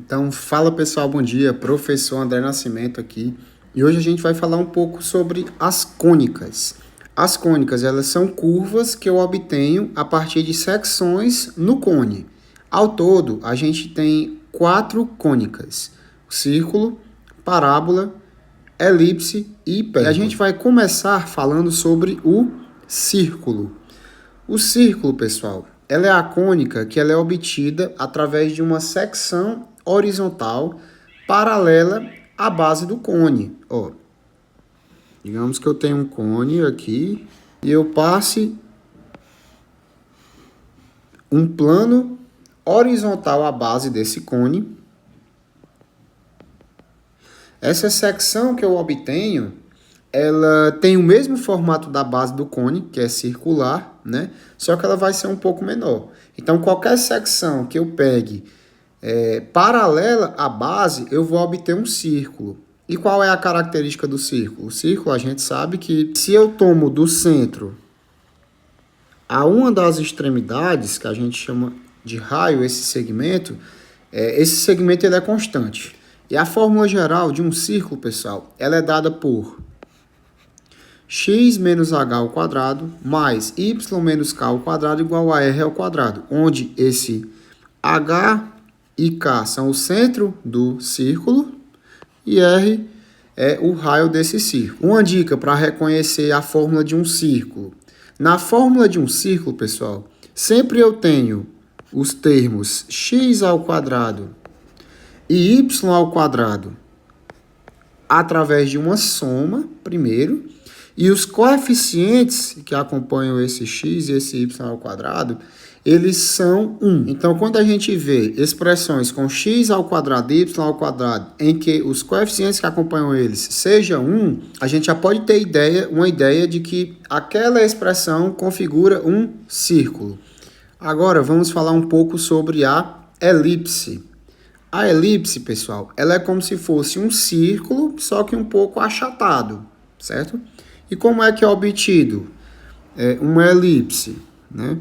Então, fala pessoal, bom dia, professor André Nascimento aqui. E hoje a gente vai falar um pouco sobre as cônicas. As cônicas, elas são curvas que eu obtenho a partir de secções no cone. Ao todo, a gente tem 4 cônicas: círculo, parábola, elipse e hipérbole. E a gente vai começar falando sobre o círculo. O círculo, pessoal, ela é a cônica que ela é obtida através de uma secção horizontal paralela à base do cone. Ó, digamos que eu tenho um cone aqui e eu passe um plano horizontal à base desse cone. Essa secção que eu obtenho, ela tem o mesmo formato da base do cone, que é circular, né? Só que ela vai ser um pouco menor. Então, qualquer secção que eu pegue paralela à base, eu vou obter um círculo. E qual é a característica do círculo? O círculo, a gente sabe que se eu tomo do centro a uma das extremidades, que a gente chama de raio, esse segmento ele é constante. E a fórmula geral de um círculo, pessoal, ela é dada por x menos h ao quadrado mais y menos k ao quadrado igual a r ao quadrado, onde esse h e k são o centro do círculo e r é o raio desse círculo. Uma dica para reconhecer a fórmula de um círculo. Na fórmula de um círculo, pessoal, sempre eu tenho os termos x ao quadrado e y ao quadrado através de uma soma, primeiro, e os coeficientes que acompanham esse x e esse y ao quadrado, eles são 1. Então, quando a gente vê expressões com x ao quadrado e y ao quadrado, em que os coeficientes que acompanham eles sejam 1, a gente já pode ter uma ideia de que aquela expressão configura um círculo. Agora, vamos falar um pouco sobre a elipse. A elipse, pessoal, ela é como se fosse um círculo, só que um pouco achatado, certo? E como é que é obtido uma elipse, né?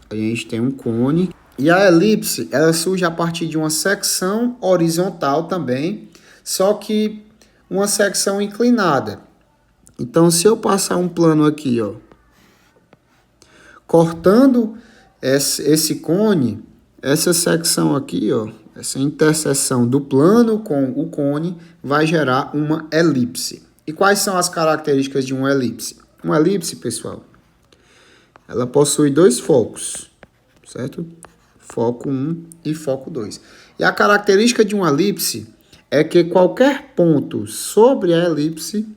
A gente tem um cone e a elipse, ela surge a partir de uma secção horizontal também, só que uma secção inclinada. Então, se eu passar um plano aqui, ó, cortando esse cone, essa secção aqui, ó, essa interseção do plano com o cone vai gerar uma elipse. E quais são as características de uma elipse? Uma elipse, pessoal, ela possui dois focos, certo? Foco 1 e foco 2. E a característica de uma elipse é que qualquer ponto sobre a elipse,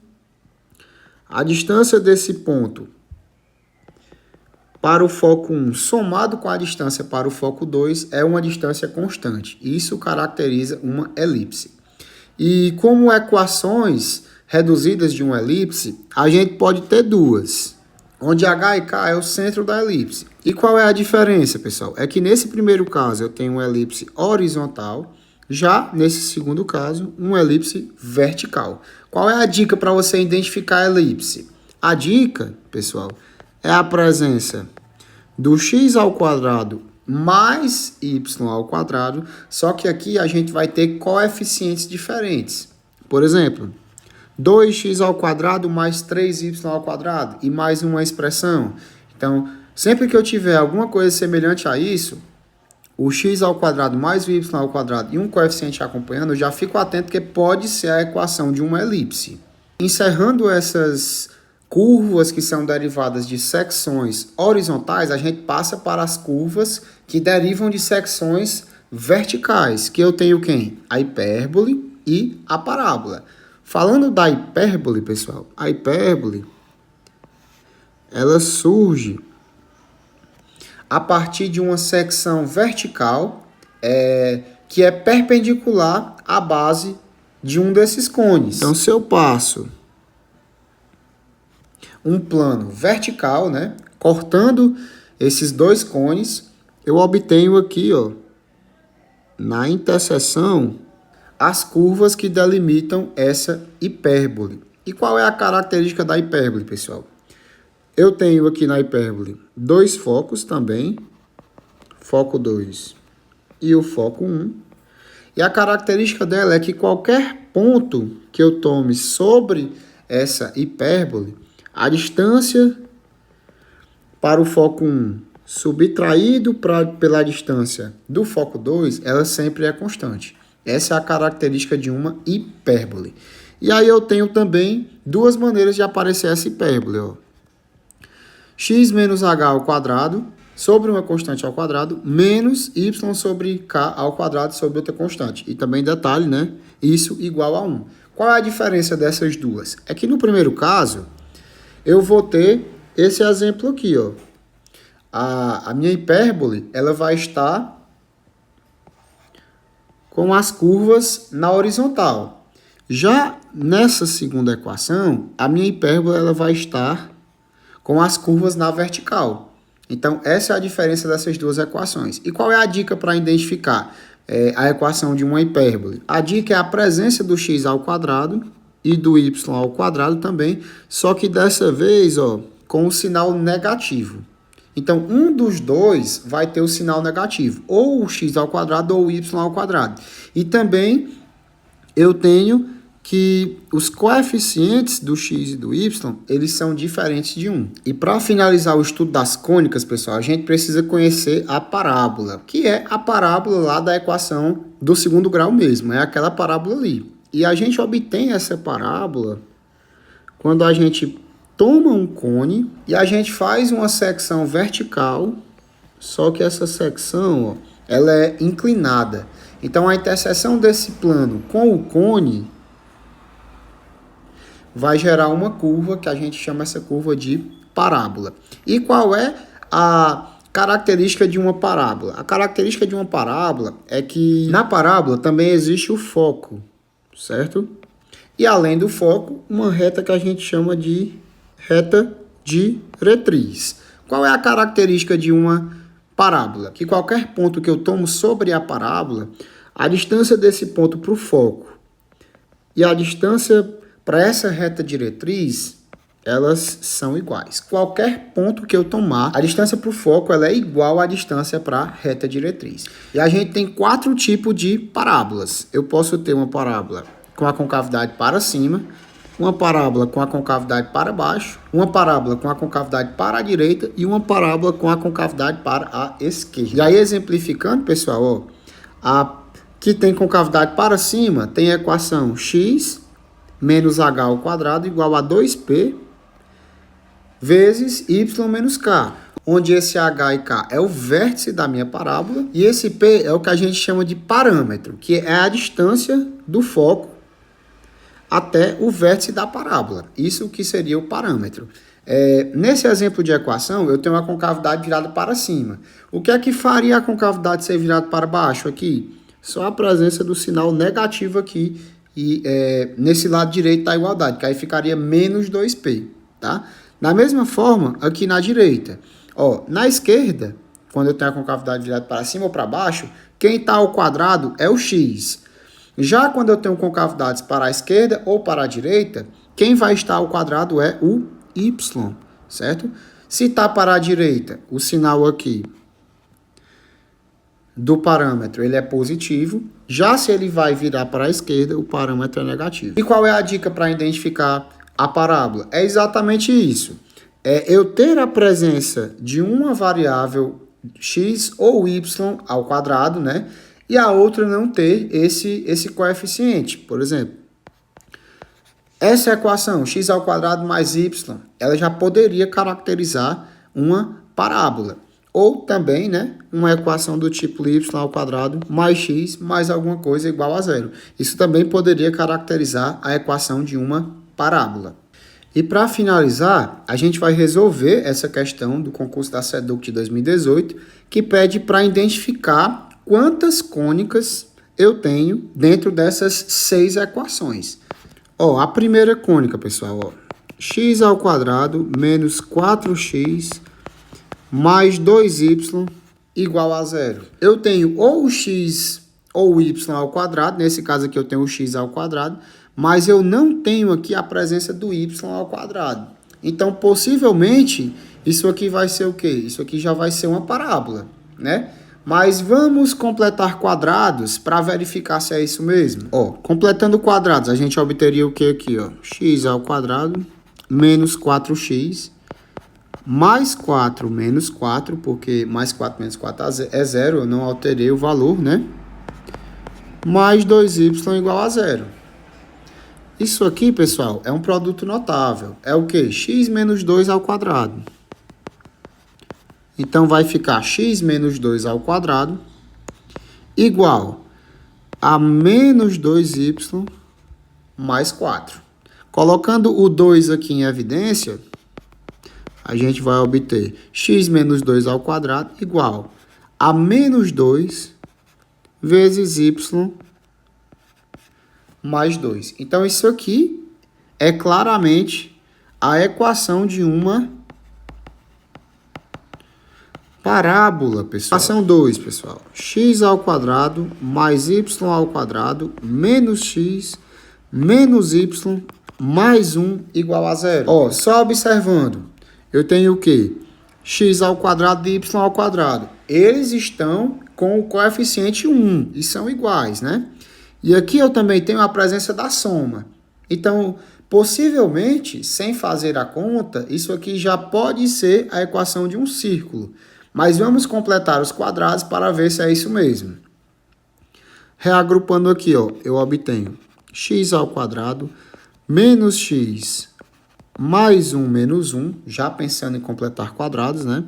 a distância desse ponto para o foco 1 somado com a distância para o foco 2 é uma distância constante. Isso caracteriza uma elipse. E como equações reduzidas de uma elipse, a gente pode ter duas, onde h e k é o centro da elipse. E qual é a diferença, pessoal? É que nesse primeiro caso eu tenho uma elipse horizontal, já nesse segundo caso, uma elipse vertical. Qual é a dica para você identificar a elipse? A dica, pessoal, é a presença do x ao quadrado mais y ao quadrado, só que aqui a gente vai ter coeficientes diferentes. Por exemplo, 2x ao quadrado mais 3y ao quadrado e mais uma expressão. Então, sempre que eu tiver alguma coisa semelhante a isso, o x ao quadrado mais o y ao quadrado e um coeficiente acompanhando, eu já fico atento que pode ser a equação de uma elipse. Encerrando essas curvas que são derivadas de secções horizontais, a gente passa para as curvas que derivam de secções verticais, que eu tenho quem? A hipérbole e a parábola. Falando da hipérbole, pessoal, a hipérbole, ela surge a partir de uma secção vertical que é perpendicular à base de um desses cones. Então, se eu passo um plano vertical, né, cortando esses dois cones, eu obtenho aqui, ó, na interseção, as curvas que delimitam essa hipérbole. E qual é a característica da hipérbole, pessoal? Eu tenho aqui na hipérbole dois focos também, foco 2 e o foco 1. E a característica dela é que qualquer ponto que eu tome sobre essa hipérbole, a distância para o foco 1 subtraído pela distância do foco 2, ela sempre é constante. Essa é a característica de uma hipérbole. E aí eu tenho também duas maneiras de aparecer essa hipérbole. Ó. X menos h ao quadrado sobre uma constante ao quadrado menos y sobre k ao quadrado sobre outra constante. E também detalhe, né? Isso igual a 1. Qual é a diferença dessas duas? É que no primeiro caso, eu vou ter esse exemplo aqui, ó. A minha hipérbole, ela vai estar com as curvas na horizontal. Já nessa segunda equação, a minha hipérbole ela vai estar com as curvas na vertical. Então, essa é a diferença dessas duas equações. E qual é a dica para identificar a equação de uma hipérbole? A dica é a presença do x ao quadrado e do y ao quadrado também, só que dessa vez, ó, com o sinal negativo. Então, um dos dois vai ter o sinal negativo, ou o x ao quadrado ou o y ao quadrado. E também eu tenho que os coeficientes do x e do y, eles são diferentes de 1. E para finalizar o estudo das cônicas, pessoal, a gente precisa conhecer a parábola, que é a parábola lá da equação do segundo grau mesmo, é aquela parábola ali. E a gente obtém essa parábola quando a gente toma um cone e a gente faz uma secção vertical, só que essa secção, ó, ela é inclinada. Então, a interseção desse plano com o cone vai gerar uma curva que a gente chama essa curva de parábola. E qual é a característica de uma parábola? A característica de uma parábola é que na parábola também existe o foco, certo? E além do foco, uma reta que a gente chama de reta diretriz. Qual é a característica de uma parábola? Que qualquer ponto que eu tomo sobre a parábola, a distância desse ponto para o foco e a distância para essa reta diretriz, elas são iguais. Qualquer ponto que eu tomar, a distância para o foco ela é igual à distância para a reta diretriz. E a gente tem 4 tipos de parábolas. Eu posso ter uma parábola com a concavidade para cima, uma parábola com a concavidade para baixo, uma parábola com a concavidade para a direita e uma parábola com a concavidade para a esquerda. E aí, exemplificando, pessoal, ó, a que tem concavidade para cima tem a equação x menos h ao quadrado igual a 2p vezes y menos k, onde esse h e k é o vértice da minha parábola e esse p é o que a gente chama de parâmetro, que é a distância do foco até o vértice da parábola. Isso que seria o parâmetro. Nesse exemplo de equação, eu tenho uma concavidade virada para cima. O que é que faria a concavidade ser virada para baixo aqui? Só a presença do sinal negativo aqui e nesse lado direito da igualdade, que aí ficaria menos 2p, tá? Da mesma forma, aqui na direita, ó, na esquerda, quando eu tenho a concavidade virada para cima ou para baixo, quem está ao quadrado é o x. Já quando eu tenho concavidades para a esquerda ou para a direita, quem vai estar ao quadrado é o y, certo? Se está para a direita, o sinal aqui do parâmetro ele é positivo. Já se ele vai virar para a esquerda, o parâmetro é negativo. E qual é a dica para identificar a parábola? É exatamente isso. Eu ter a presença de uma variável x ou y ao quadrado, né? E a outra não ter esse coeficiente. Por exemplo, essa equação x ao quadrado mais y, ela já poderia caracterizar uma parábola. Ou também, né, uma equação do tipo y ao quadrado mais x mais alguma coisa igual a zero. Isso também poderia caracterizar a equação de uma parábola. E para finalizar, a gente vai resolver essa questão do concurso da SEDUC de 2018, que pede para identificar quantas cônicas eu tenho dentro dessas 6 equações. Ó, a primeira cônica, pessoal, ó, x ao quadrado menos 4x mais 2y igual a zero. Eu tenho ou o x ou o y ao quadrado, nesse caso aqui eu tenho o x ao quadrado, mas eu não tenho aqui a presença do y ao quadrado. Então, possivelmente, isso aqui vai ser o quê? Isso aqui já vai ser uma parábola, né? Mas vamos completar quadrados para verificar se é isso mesmo. Ó, completando quadrados, a gente obteria o que aqui, ó? X ao quadrado menos 4x mais 4 menos 4, porque mais 4 menos 4 é 0, eu não alterei o valor, né? Mais 2y igual a 0. Isso aqui, pessoal, é um produto notável. É o quê? X menos 2 ao quadrado. Então, vai ficar x menos 2 ao quadrado igual a menos 2y mais 4. Colocando o 2 aqui em evidência, a gente vai obter x menos 2 ao quadrado igual a menos 2 vezes y mais 2. Então, isso aqui é claramente a equação de uma parábola, pessoal. Equação 2, pessoal. X ao quadrado mais y ao quadrado menos x menos y mais 1 igual a 0. Ó, só observando, eu tenho o quê? X ao quadrado e y ao quadrado. Eles estão com o coeficiente 1 e são iguais, né? E aqui eu também tenho a presença da soma. Então, possivelmente, sem fazer a conta, isso aqui já pode ser a equação de um círculo. Mas vamos completar os quadrados para ver se é isso mesmo. Reagrupando aqui, ó, eu obtenho x ao quadrado menos x mais 1 menos 1, já pensando em completar quadrados, né?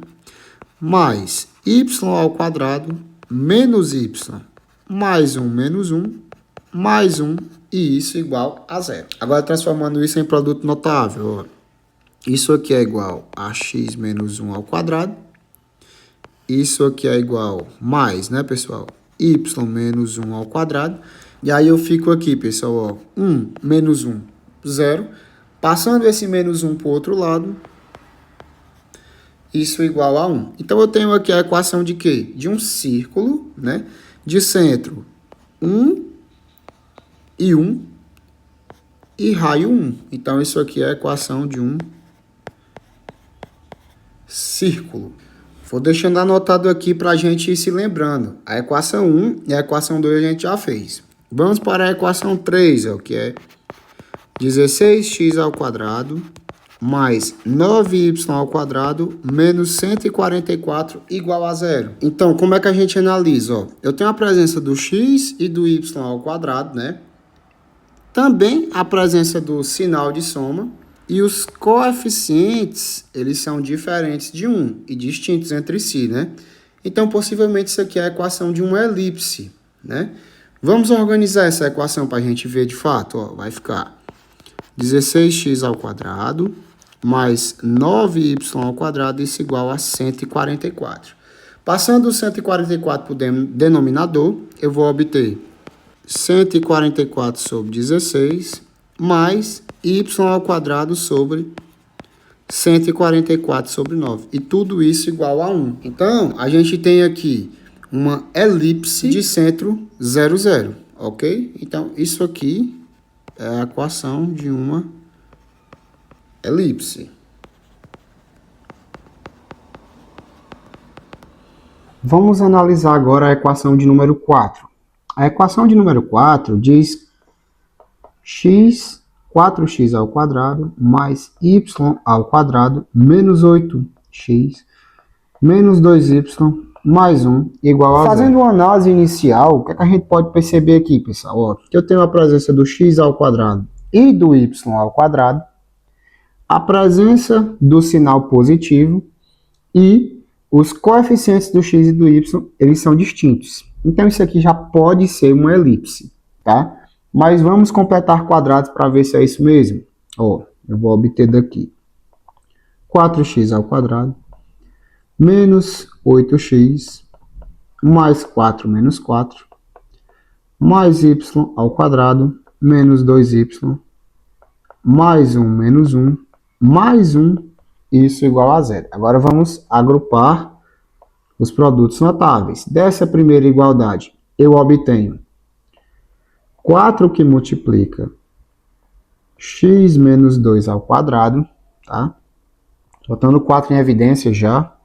Mais y ao quadrado menos y mais 1 menos 1 mais 1 e isso igual a 0. Agora, transformando isso em produto notável, ó. Isso aqui é igual a x menos 1 ao quadrado. Isso aqui é igual mais, né, pessoal? Y menos 1 ao quadrado. E aí eu fico aqui, pessoal, ó. 1 menos 1, 0. Passando esse menos 1 para o outro lado. Isso igual a 1. Então, eu tenho aqui a equação de quê? De um círculo, né? De centro 1 e 1 e raio 1. Então, isso aqui é a equação de um círculo. Vou deixando anotado aqui para a gente ir se lembrando. A equação 1 e a equação 2 a gente já fez. Vamos para a equação 3, ó, que é 16x ao quadrado mais 9y ao quadrado menos 144 igual a 0. Então, como é que a gente analisa? Ó, eu tenho a presença do x e do y ao quadrado, né? Também a presença do sinal de soma. E os coeficientes, eles são diferentes de 1 e distintos entre si, né? Então, possivelmente, isso aqui é a equação de uma elipse, né? Vamos organizar essa equação para a gente ver de fato. Ó, vai ficar 16x ao quadrado mais 9y ao quadrado, isso igual a 144. Passando o 144 para o denominador, eu vou obter 144 sobre 16 mais y ao quadrado sobre 144 sobre 9. E tudo isso igual a 1. Então, a gente tem aqui uma elipse de centro 0, 0. Ok? Então, isso aqui é a equação de uma elipse. Vamos analisar agora a equação de número 4. A equação de número 4 diz x 4x ao quadrado mais y ao quadrado menos 8x menos 2y mais 1 igual a 0. Fazendo uma análise inicial, o que a gente pode perceber aqui, pessoal? Ó, que eu tenho a presença do x ao quadrado e do y ao quadrado, a presença do sinal positivo e os coeficientes do x e do y, eles são distintos. Então, isso aqui já pode ser uma elipse, tá? Mas vamos completar quadrados para ver se é isso mesmo. Ó, eu vou obter daqui 4x ao quadrado menos 8x mais 4 menos 4 mais y ao quadrado menos 2y mais 1 menos 1 mais 1, isso igual a 0. Agora vamos agrupar os produtos notáveis. Dessa primeira igualdade, eu obtenho 4 que multiplica x menos 2 ao quadrado, tá? Botando 4 em evidência já.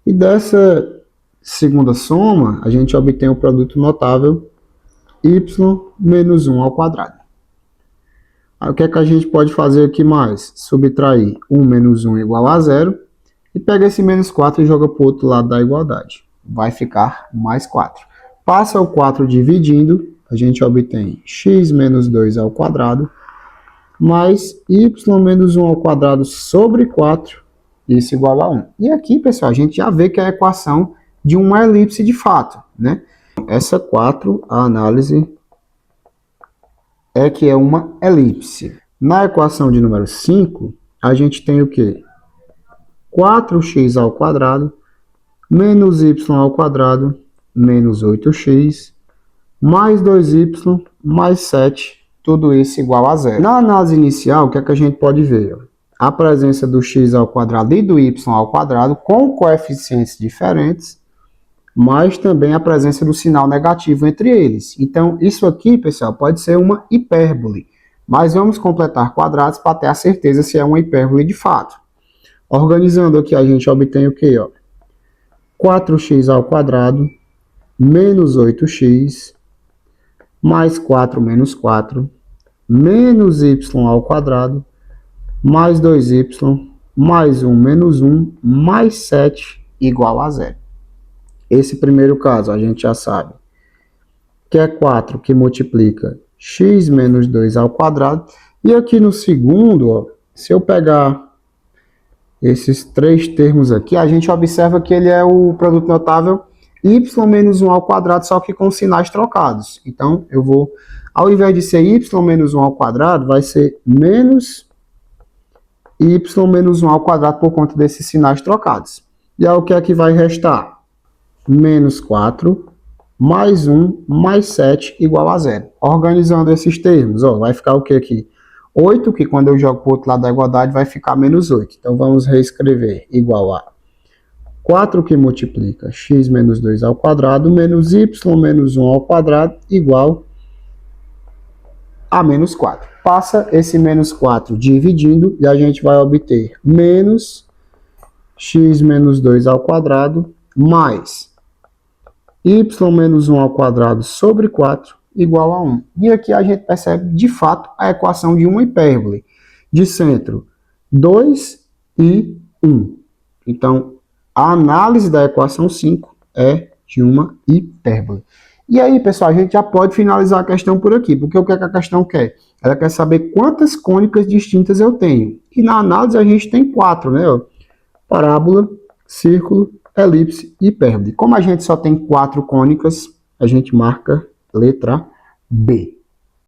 E dessa segunda soma, a gente obtém o produto notável y menos 1 ao quadrado. Aí o que é que a gente pode fazer aqui mais? Subtrair 1 menos 1 igual a 0 e pega esse menos 4 e joga para o outro lado da igualdade. Vai ficar mais 4. Passa o 4 dividindo, a gente obtém x menos 2 ao quadrado mais y menos 1 ao quadrado sobre 4, isso igual a 1. E aqui, pessoal, a gente já vê que é a equação de uma elipse de fato, né? Essa 4, a análise é que é uma elipse. Na equação de número 5, a gente tem o quê? 4x ao quadrado menos y ao quadrado menos 8x mais 2y mais 7, tudo isso igual a 0. Na análise inicial, o que é que a gente pode ver? A presença do x ao quadrado e do y ao quadrado com coeficientes diferentes, mas também a presença do sinal negativo entre eles. Então, isso aqui, pessoal, pode ser uma hipérbole, mas vamos completar quadrados para ter a certeza se é uma hipérbole de fato. Organizando aqui, a gente obtém o quê? 4x ao quadrado menos 8x mais 4 menos 4 menos y ao quadrado mais 2y mais 1 menos 1 mais 7 igual a 0. Esse primeiro caso a gente já sabe que é 4 que multiplica x menos 2 ao quadrado. E aqui no segundo, se eu pegar esses três termos aqui, a gente observa que ele é o produto notável y menos 1 ao quadrado, só que com sinais trocados. Então, eu vou, ao invés de ser y menos 1 ao quadrado, vai ser menos y menos 1 ao quadrado por conta desses sinais trocados. E aí, o que é que vai restar? Menos 4 mais 1 mais 7 igual a 0. Organizando esses termos, vai ficar o que aqui? 8, que quando eu jogo para o outro lado da igualdade vai ficar menos 8. Então, vamos reescrever igual a 4 que multiplica x menos 2 ao quadrado menos y menos 1 ao quadrado igual a menos 4. Passa esse menos 4 dividindo e a gente vai obter menos x menos 2 ao quadrado mais y menos 1 ao quadrado sobre 4 igual a 1. E aqui a gente percebe, de fato, a equação de uma hipérbole de centro 2 e 1. Então, a análise da equação 5 é de uma hipérbole. E aí, pessoal, a gente já pode finalizar a questão por aqui, porque o que a questão quer? Ela quer saber quantas cônicas distintas eu tenho. E na análise a gente tem 4, né? Parábola, círculo, elipse e hipérbole. Como a gente só tem 4 cônicas, a gente marca letra B.